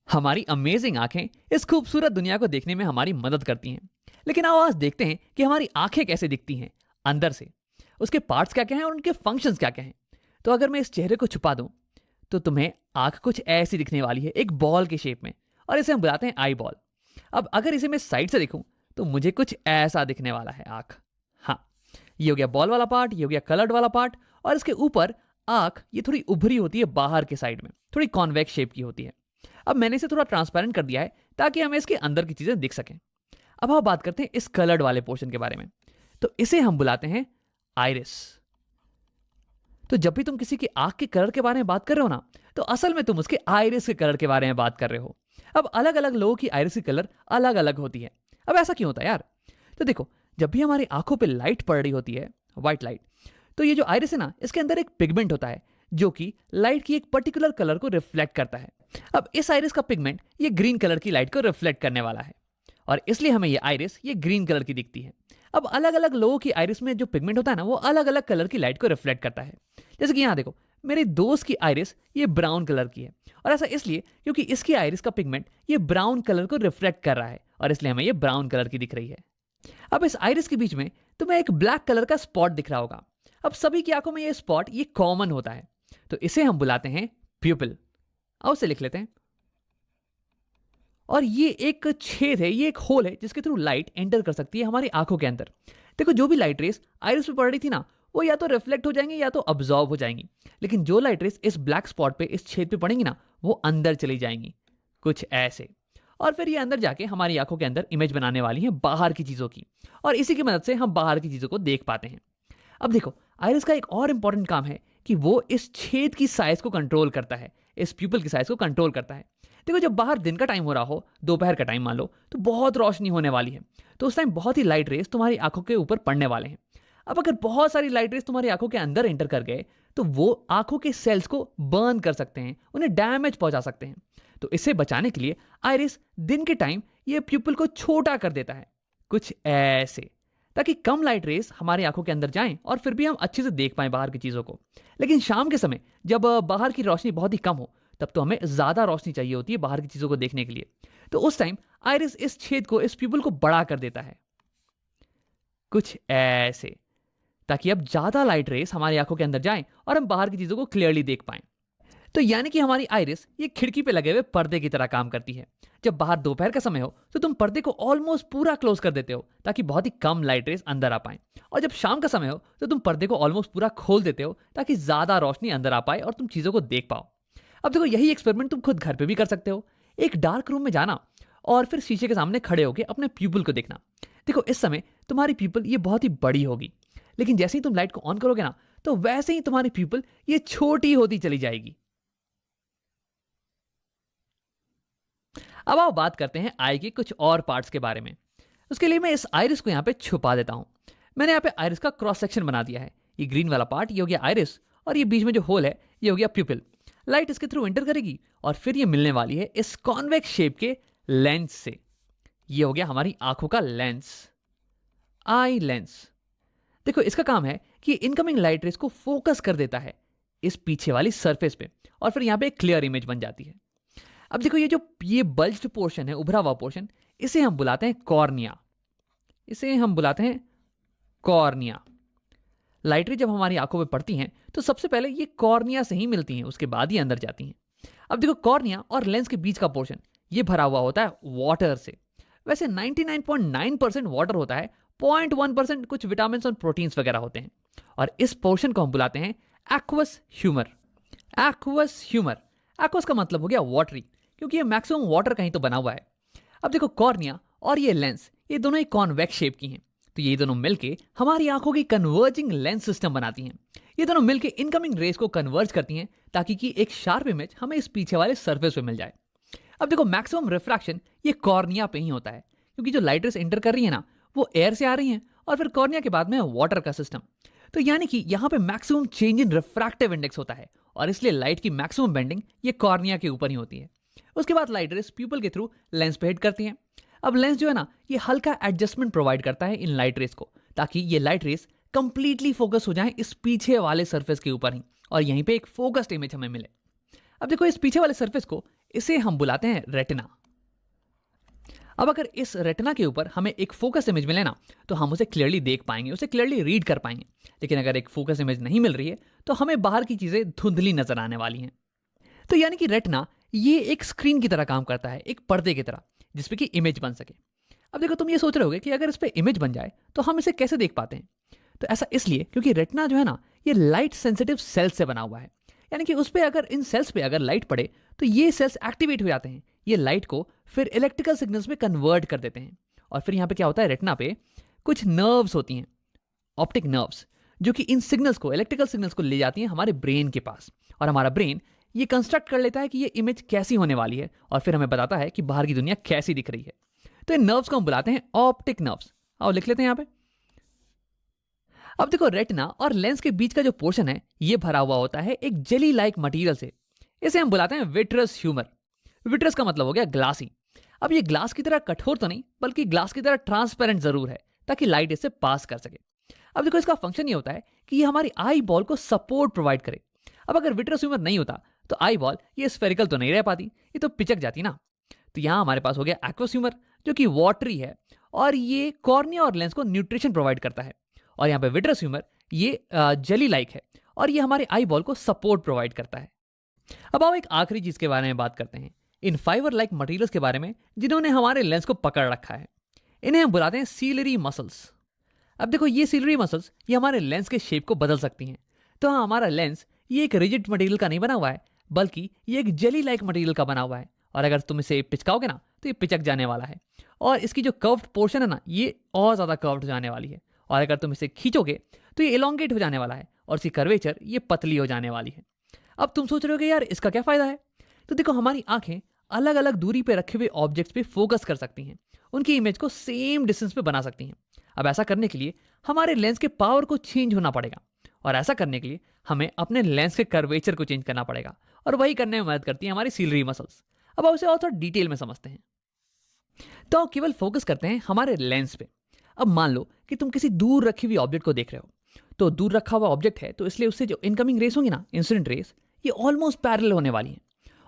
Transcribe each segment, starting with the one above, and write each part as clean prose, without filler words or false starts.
हमारी अमेजिंग आंखें इस खूबसूरत दुनिया को देखने में हमारी मदद करती हैं। लेकिन आओ आज देखते हैं कि हमारी आंखें कैसे दिखती हैं अंदर से। उसके पार्ट्स क्या क्या हैं और उनके फंक्शंस क्या क्या हैं। तो अगर मैं इस चेहरे को छुपा दूं तो तुम्हें आंख कुछ ऐसी दिखने वाली है, एक बॉल के शेप में, और इसे हम बुलाते हैं आई बॉल। अब अगर इसे मैं साइड से देखूं तो मुझे कुछ ऐसा दिखने वाला है आंख। हाँ, ये हो गया बॉल वाला पार्ट, ये हो गया कलर्ड वाला पार्ट, और इसके ऊपर आंख ये थोड़ी उभरी होती है बाहर के साइड में, थोड़ी कॉन्वेक्स शेप की होती है। अब मैंने इसे थोड़ा ट्रांसपेरेंट कर दिया है ताकि हमें इसके अंदर की चीजें दिख सकें। अब हम बात करते हैं इस कलर्ड वाले पोर्शन के बारे में। तो इसे हम बुलाते हैं आइरिस। तो जब भी तुम किसी की आंख के कलर के बारे में बात कर रहे हो ना, तो असल में तुम उसके आइरिस के कलर के बारे में बात कर रहे हो। अब अलग अलग लोगों की आइरिस की कलर अलग अलग होती है। अब ऐसा क्यों होता है यार? तो देखो, जब भी हमारी आंखों पे लाइट पड़ रही होती है, व्हाइट लाइट, तो ये जो आइरिस है ना, इसके अंदर एक पिगमेंट होता है जो कि लाइट की एक पर्टिकुलर कलर को रिफ्लेक्ट करता है। अब इस आइरिस का पिगमेंट ये ग्रीन कलर की लाइट को रिफ्लेक्ट करने वाला है, और इसलिए हमें ये आइरिस ये ग्रीन कलर की दिखती है। अब अलग अलग लोगों की आइरिस में जो पिगमेंट होता है ना, वो अलग अलग कलर की लाइट को रिफ्लेक्ट करता है। जैसे कि यहाँ देखो, मेरे दोस्त की आइरिस ये ब्राउन कलर की है, और ऐसा इसलिए क्योंकि इसकी आइरिस का पिगमेंट ये ब्राउन कलर को रिफ्लेक्ट कर रहा है, और इसलिए हमें ये ब्राउन कलर की दिख रही है। अब इस आइरिस के बीच में तुम्हें एक ब्लैक कलर का स्पॉट दिख रहा होगा। अब सभी की आंखों में ये स्पॉट ये कॉमन होता है, तो इसे हम बुलाते हैं प्यूपिल। आओ उसे लिख लेते हैं। और ये एक छेद है, ये एक होल है जिसके थ्रू लाइट एंटर कर सकती है हमारी आंखों के अंदर। देखो, जो भी लाइट रेस आइरिस पे पड़ रही थी ना, वो या तो रिफ्लेक्ट हो जाएंगी या तो अब्जॉर्ब हो जाएंगी। लेकिन जो लाइट रेस इस ब्लैक स्पॉट पे, इस छेद पे पड़ेंगी ना, वो अंदर चली जाएंगी, कुछ ऐसे। और फिर ये अंदर जाके हमारी आंखों के अंदर इमेज बनाने वाली है बाहर की चीजों की, और इसी की मदद से हम बाहर की चीजों को देख पाते हैं। अब देखो, आइरिस का एक और इंपॉर्टेंट काम है कि वो इस छेद की साइज को कंट्रोल करता है, इस प्यूपल की साइज को कंट्रोल करता है। देखो, जब बाहर दिन का टाइम हो रहा हो, दोपहर का टाइम मान लो, तो बहुत रोशनी होने वाली है, तो उस टाइम बहुत ही लाइट रेस तुम्हारी आंखों के ऊपर पड़ने वाले हैं। अब अगर बहुत सारी लाइट रेस तुम्हारी आंखों के अंदर एंटर कर गए, तो वो आंखों के सेल्स को बर्न कर सकते हैं, उन्हें डैमेज पहुंचा सकते हैं। तो इससे बचाने के लिए आइरिस दिन के टाइम ये प्यूपल को छोटा कर देता है, कुछ ऐसे, ताकि कम लाइट रेस हमारी आंखों के अंदर जाएं और फिर भी हम अच्छे से देख पाएं बाहर की चीजों को। लेकिन शाम के समय जब बाहर की रोशनी बहुत ही कम हो, तब तो हमें ज्यादा रोशनी चाहिए होती है बाहर की चीजों को देखने के लिए। तो उस टाइम आइरिस इस छेद को, इस प्यूपल को बड़ा कर देता है, कुछ ऐसे, ताकि अब ज्यादा लाइट रेस हमारी आंखों के अंदर जाएं और हम बाहर की चीजों को क्लियरली देख पाएं। तो यानी कि हमारी आइरिस ये खिड़की पे लगे हुए पर्दे की तरह काम करती है। जब बाहर दोपहर का समय हो तो तुम पर्दे को ऑलमोस्ट पूरा क्लोज कर देते हो ताकि बहुत ही कम लाइट रेस अंदर आ पाए, और जब शाम का समय हो तो तुम पर्दे को ऑलमोस्ट पूरा खोल देते हो ताकि ज्यादा रोशनी अंदर आ पाए और तुम चीजों को देख पाओ। अब देखो, यही एक्सपेरिमेंट तुम खुद घर पे भी कर सकते हो। एक डार्क रूम में जाना और फिर शीशे के सामने खड़े होकर अपने प्यूपल को देखना। देखो, इस समय तुम्हारी प्यूपल ये बहुत ही बड़ी होगी, लेकिन जैसे ही तुम लाइट को ऑन करोगे ना, तो वैसे ही तुम्हारी प्यूपल ये छोटी होती चली जाएगी। अब आओ बात करते हैं आई के कुछ और पार्ट्स के बारे में। उसके लिए मैं इस आइरिस को यहाँ पे छुपा देता हूँ। मैंने यहाँ पे आइरिस का क्रॉस सेक्शन बना दिया है। ये ग्रीन वाला पार्ट ये हो गया आइरिस, और ये बीच में जो होल है ये हो गया प्यूपिल। लाइट इसके थ्रू एंटर करेगी और फिर ये मिलने वाली है इस कॉन्वेक्स शेप के लेंस से। ये हो गया हमारी आंखों का लेंस, आई लेंस। देखो, इसका काम है कि इनकमिंग लाइट रेस को फोकस कर देता है इस पीछे वाली सरफेस पे, और फिर यहाँ पे एक क्लियर इमेज बन जाती है। अब देखो, ये बल्ज्ड पोर्शन है, उभरा हुआ पोर्शन, इसे हम बुलाते हैं कॉर्निया। इसे हम बुलाते हैं कॉर्निया। लाइट रे जब हमारी आंखों पे पड़ती हैं तो सबसे पहले ये कॉर्निया से ही मिलती हैं, उसके बाद ही अंदर जाती हैं। अब देखो, कॉर्निया और लेंस के बीच का पोर्शन ये भरा हुआ होता है वाटर से। वैसे 99.9% वाटर होता है, 0.1% कुछ विटामिन और प्रोटीन्स वगैरह होते हैं, और इस पोर्शन को हम बुलाते हैं aqueous humour. Aqueous humour, aqueous का मतलब हो गया वाटरी, क्योंकि ये मैक्सिमम वाटर का ही तो बना हुआ है। अब देखो, कॉर्निया और ये लेंस ये दोनों ही कॉन्वेक्स शेप की हैं, तो ये दोनों मिलके हमारी आंखों की कन्वर्जिंग लेंस सिस्टम बनाती हैं। ये दोनों मिलके इनकमिंग रेस को कन्वर्ज करती हैं ताकि कि एक शार्प इमेज हमें इस पीछे वाले सरफेस पे मिल जाए। अब देखो, मैक्सिमम रिफ्रैक्शन ये कॉर्निया पे ही होता है, क्योंकि जो लाइट रेस एंटर कर रही है ना, वो एयर से आ रही हैं, और फिर कॉर्निया के बाद में वाटर का सिस्टम। तो यानी कि यहाँ पे maximum change in refractive index होता है, और इसलिए लाइट की मैक्सिमम बेंडिंग ये कॉर्निया के ऊपर ही होती है। उसके बाद लाइट रेस प्यूपल के थ्रू लेंस पे हिट करती हैं। अब लेंस जो है ना, ये हल्का एडजस्टमेंट प्रोवाइड करता है इन लाइट रेस को, ताकि ये लाइट रेस कंप्लीटली फोकस हो जाए इस पीछे वाले सरफेस के ऊपर ही, और यहीं पे एक फोकस्ड इमेज हमें मिले। अब देखो, इस पीछे वाले सरफेस को इसे हम बुलाते हैं रेटिना। अब अगर इस रेटिना के ऊपर हमें एक फोकस इमेज मिले ना, तो हम उसे क्लियरली देख पाएंगे, उसे क्लियरली रीड कर पाएंगे। लेकिन अगर एक फोकस इमेज नहीं मिल रही है तो हमें बाहर की चीज़ें धुंधली नजर आने वाली हैं। तो यानी कि रेटिना ये एक स्क्रीन की तरह काम करता है, एक पर्दे की तरह, जिसपे कि इमेज बन सके। अब देखो, तुम ये सोच रहे होगे कि अगर इस पे इमेज बन जाए तो हम इसे कैसे देख पाते हैं। तो ऐसा इसलिए क्योंकि रेटिना जो है ना, ये लाइट सेंसिटिव सेल्स से बना हुआ है। यानी कि उस पे अगर इन सेल्स पे अगर लाइट पड़े तो ये सेल्स एक्टिवेट हो जाते हैं, ये लाइट को फिर इलेक्ट्रिकल सिग्नल्स में कन्वर्ट कर देते हैं। और फिर यहाँ पे क्या होता है, रेटिना पे कुछ नर्व्स होती हैं, ऑप्टिक नर्व्स, जो कि इन सिग्नल्स को, इलेक्ट्रिकल सिग्नल्स को ले जाती हैं हमारे ब्रेन के पास। और हमारा ब्रेन ये कंस्ट्रक्ट कर लेता है कि ये इमेज कैसी होने वाली है, और फिर हमें बताता है कि बाहर की दुनिया कैसी दिख रही है। तो इन नर्व्स को हम बुलाते हैं ऑप्टिक नर्व्स। आओ लिख लेते हैं यहाँ पे। अब देखो, रेटिना और लेंस के बीच का जो पोर्शन है ये भरा हुआ होता है एक जेली लाइक मटेरियल से। इसे हम बुलाते हैं विट्रस ह्यूमर। विट्रस का मतलब हो गया ग्लासी। अब ये ग्लास की तरह कठोर तो नहीं, बल्कि ग्लास की तरह ट्रांसपेरेंट जरूर है, ताकि लाइट इससे पास कर सके। अब देखो, इसका फंक्शन ये होता है कि ये हमारी आई बॉल को सपोर्ट प्रोवाइड करे। अब अगर विट्रस ह्यूमर नहीं होता तो आई बॉल ये स्फेरिकल तो नहीं रह पाती, ये तो पिचक जाती ना। तो यहाँ हमारे पास हो गया एक्वस ह्यूमर, जो कि वाटरी है, और ये कॉर्निया और लेंस को न्यूट्रिशन प्रोवाइड करता है। और यहाँ पे विट्रस ह्यूमर ये जेली लाइक है, और ये हमारे आई बॉल को सपोर्ट प्रोवाइड करता है। अब आओ एक आखिरी चीज के बारे में बात करते हैं, इन फाइबर लाइक मटेरियल्स के बारे में जिन्होंने हमारे लेंस को पकड़ रखा है। इन्हें हम बुलाते हैं सीलरी मसल्स। अब देखो, ये सीलरी मसल्स ये हमारे लेंस के शेप को बदल सकती हैं। तो हाँ, हमारा लेंस ये एक रिजिड मटेरियल का नहीं बना हुआ है, बल्कि ये एक जेली लाइक मटेरियल का बना हुआ है। और अगर तुम इसे पिचकाओगे ना तो ये पिचक जाने वाला है, और इसकी जो कर्व्ड पोर्शन है ना, ये और ज़्यादा कर्व्ड हो जाने वाली है। और अगर तुम इसे खींचोगे तो ये इलोंगेट हो जाने वाला है, और इसकी कर्वेचर ये पतली हो जाने वाली है। अब तुम सोच रहे हो कि यार इसका क्या फ़ायदा है। तो देखो, हमारी आंखें अलग अलग दूरी पे रखे हुए ऑब्जेक्ट्स पे फोकस कर सकती हैं, उनकी इमेज को सेम डिस्टेंस पे बना सकती हैं। अब ऐसा करने के लिए हमारे लेंस के पावर को चेंज होना पड़ेगा, और ऐसा करने के लिए हमें अपने लेंस के कर्वेचर को चेंज करना पड़ेगा, और वही करने में मदद करती है हमारी सीलरी मसल्स। अब उसे और थोड़ा डिटेल में समझते हैं। तो केवल फोकस करते हैं हमारे लेंस पे। अब मान लो कि तुम किसी दूर रखी हुई ऑब्जेक्ट को देख रहे हो। तो दूर रखा हुआ ऑब्जेक्ट है, तो इसलिए उससे जो इनकमिंग रेस होंगी ना, इंसिडेंट रेस, ये ऑलमोस्ट पैरेलल होने वाली हैं।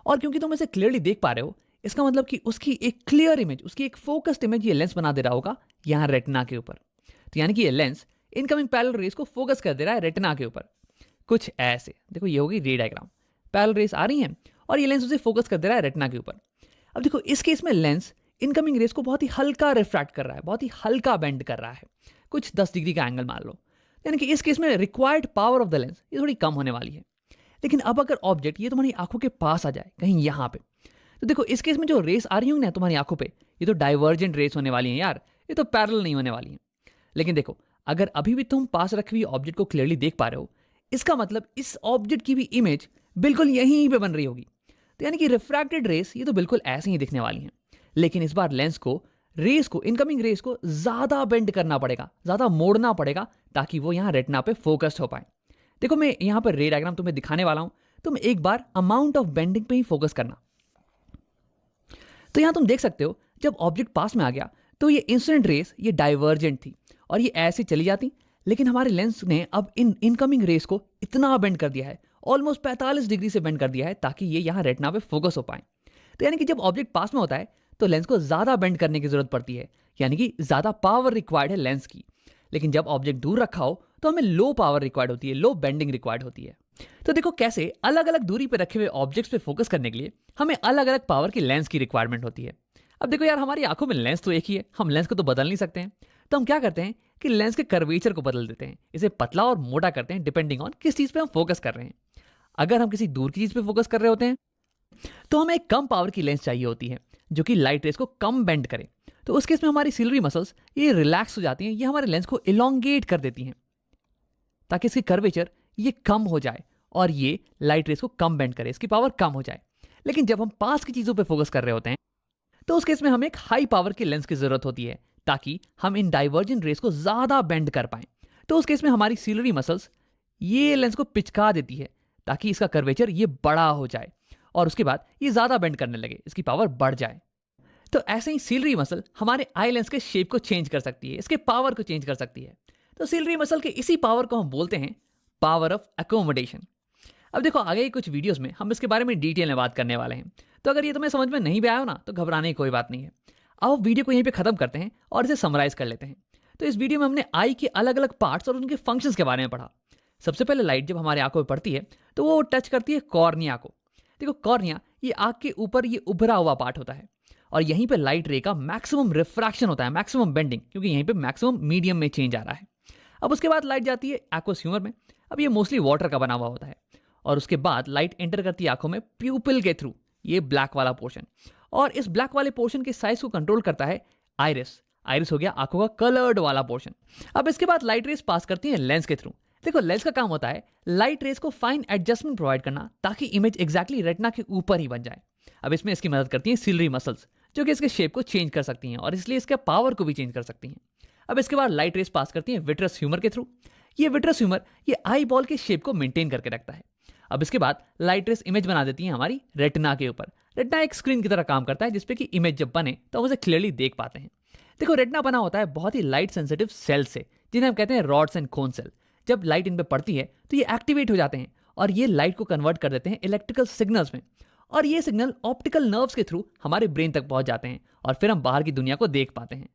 और क्योंकि तुम इसे क्लियरली देख पा रहे हो, इसका मतलब कि उसकी एक क्लियर इमेज, उसकी एक फोकस्ड इमेज ये लेंस बना दे रहा होगा यहाँ रेटिना के ऊपर। तो यानी कि ये लेंस इनकमिंग पैरेलल रेस को फोकस कर दे रहा है रेटिना के ऊपर, कुछ ऐसे। देखो, ये होगी रे डायग्राम, पैरेलल रेस आ रही हैं और ये लेंस उसे फोकस कर दे रहा है रेटिना के ऊपर। अब देखो, इस केस में लेंस इनकमिंग रेस को बहुत ही हल्का रिफ्रैक्ट कर रहा है, बहुत ही हल्का बेंड कर रहा है, कुछ 10 डिग्री का एंगल मान लो। यानी कि इस केस में required power of the lens ये थोड़ी कम होने वाली है। लेकिन अब अगर ऑब्जेक्ट ये तुम्हारी आंखों के पास आ जाए, कहीं यहाँ पे, तो देखो इस केस में जो रेस आ रही होंगी ना तुम्हारी आंखों पे, ये तो डाइवर्जेंट रेस होने वाली हैं यार, ये तो पैरेलल नहीं होने वाली हैं। लेकिन देखो, अगर अभी भी तुम पास रखी हुई ऑब्जेक्ट को क्लियरली देख पा रहे हो, इसका मतलब इस ऑब्जेक्ट की भी इमेज बिल्कुल यहीं पे बन रही होगी। तो यानी कि रिफ्रैक्टेड रेस ये तो बिल्कुल ऐसे ही दिखने वाली हैं। लेकिन इस बार लेंस को रेस को, इनकमिंग रेस को ज्यादा बेंड करना पड़ेगा, ज्यादा मोड़ना पड़ेगा, ताकि वो यहाँ रेटिना पे फोकस्ड हो पाए। देखो, मैं यहाँ पर रे डायग्राम तुम्हें दिखाने वाला हूं, तुम एक बार अमाउंट ऑफ बेंडिंग पे ही फोकस करना। तो यहाँ तुम देख सकते हो, जब ऑब्जेक्ट पास में आ गया तो ये इंसिडेंट रेस ये डाइवर्जेंट थी और ये ऐसे चली जाती। लेकिन हमारे लेंस ने अब इन इनकमिंग रेस को इतना बेंड कर दिया है, ऑलमोस्ट 45 डिग्री से बेंड कर दिया है, ताकि ये यहाँ रेटिना पे फोकस हो पाए। तो यानी कि जब ऑब्जेक्ट पास में होता है तो लेंस को ज्यादा बेंड करने की जरूरत पड़ती है, यानी कि ज्यादा पावर रिक्वायर्ड है लेंस की। लेकिन जब ऑब्जेक्ट दूर रखा हो तो हमें लो पावर रिक्वायर्ड होती है, लो बेंडिंग रिक्वायर्ड होती है। तो देखो कैसे अलग अलग दूरी पर रखे हुए ऑब्जेक्ट्स पे फोकस करने के लिए हमें अलग अलग पावर की लेंस की रिक्वायरमेंट होती है। अब देखो यार, हमारी आंखों में लेंस तो एक ही है, हम लेंस को तो बदल नहीं सकते हैं। तो हम क्या करते हैं कि लेंस के कर्वेचर को बदल देते हैं, इसे पतला और मोटा करते हैं डिपेंडिंग ऑन किस चीज पे हम फोकस कर रहे हैं। अगर हम किसी दूर की चीज पे फोकस कर रहे होते हैं तो हमें एक कम पावर की लेंस चाहिए होती है, जो कि लाइट रेस को कम बेंड करे। तो उस केस में हमारी सिलरी मसल्स ये रिलैक्स हो जाती हैं, ये हमारे लेंस को इलोंगेट कर देती हैं, ताकि इसकी कर्वेचर ये कम हो जाए और ये लाइट रेस को कम बेंड करे, इसकी पावर कम हो जाए। लेकिन जब हम पास की चीजों पे फोकस कर रहे होते हैं तो उस केस में हमें एक हाई पावर की लेंस की जरूरत होती है, ताकि हम इन डाइवर्जेंट रेस को ज्यादा बेंड कर पाएं। तो उस केस में हमारी सिलरी मसल्स ये लेंस को पिचका देती है, ताकि इसका कर्वेचर ये बड़ा हो जाए और उसके बाद ये ज्यादा बेंड करने लगे, इसकी पावर बढ़ जाए। तो ऐसे ही सिलरी मसल हमारे आई लेंस के शेप को चेंज कर सकती है, इसके पावर को चेंज कर सकती है। तो सिलरी मसल के इसी पावर को हम बोलते हैं पावर ऑफ एकोमोडेशन। अब देखो, आगे कुछ वीडियोस में हम इसके बारे में डिटेल में बात करने वाले हैं। तो अगर ये तुम्हें समझ में नहीं भी आया हो ना, तो घबराने की कोई बात नहीं है। आओ वीडियो को यहीं पे खत्म करते हैं और इसे समराइज कर लेते हैं। तो इस वीडियो में हमने आई के अलग अलग पार्ट्स और उनके फंक्शंस के बारे में पढ़ा। सबसे पहले लाइट जब हमारे आंखों में पड़ती है तो वो टच करती है कॉर्निया को। देखो कॉर्निया ये आंख के ऊपर ये उभरा हुआ पार्ट होता है और यहीं पे लाइट रे का मैक्सिमम रिफ्रैक्शन होता है, मैक्सिमम बेंडिंग, क्योंकि यहीं पे मैक्सिमम मीडियम में चेंज आ रहा है। अब उसके बाद लाइट जाती है एक्वस ह्यूमर में। अब ये मोस्टली वाटर का बना हुआ होता है और उसके बाद लाइट एंटर करती है आंखों में प्यूपिल के थ्रू, ये ब्लैक वाला पोर्शन। और इस ब्लैक वाले पोर्शन के साइज को कंट्रोल करता है आइरिस। आइरिस हो गया आंखों का कलर्ड वाला पोर्शन। अब इसके बाद लाइट रेस पास करती है लेंस के थ्रू। देखो लेंस का काम होता है लाइट रेस को फाइन एडजस्टमेंट प्रोवाइड करना ताकि इमेज एग्जैक्टली रेटिना के ऊपर ही बन जाए। अब इसमें इसकी मदद करती हैं सिलरी मसल्स जो कि इसके शेप को चेंज कर सकती हैं और इसलिए इसके पावर को भी चेंज कर सकती हैं। अब इसके बाद लाइट रेस पास करती हैं विट्रस ह्यूमर के थ्रू। ये विट्रस ह्यूमर ये आई बॉल के शेप को मेंटेन करके रखता है। अब इसके बाद लाइट रेस इमेज बना देती है हमारी रेटिना के ऊपर। रेटिना एक स्क्रीन की तरह काम करता है जिसपे कि इमेज जब बने तो हम उसे क्लियरली देख पाते हैं। देखो रेटिना बना होता है बहुत ही लाइट सेंसिटिव सेल से जिन्हें हम कहते हैं रॉड्स एंड कोन सेल। जब लाइट इन पे पड़ती है तो ये एक्टिवेट हो जाते हैं और ये लाइट को कन्वर्ट कर देते हैं इलेक्ट्रिकल सिग्नल्स में और ये सिग्नल ऑप्टिकल नर्व्स के थ्रू हमारे ब्रेन तक पहुंच जाते हैं और फिर हम बाहर की दुनिया को देख पाते हैं।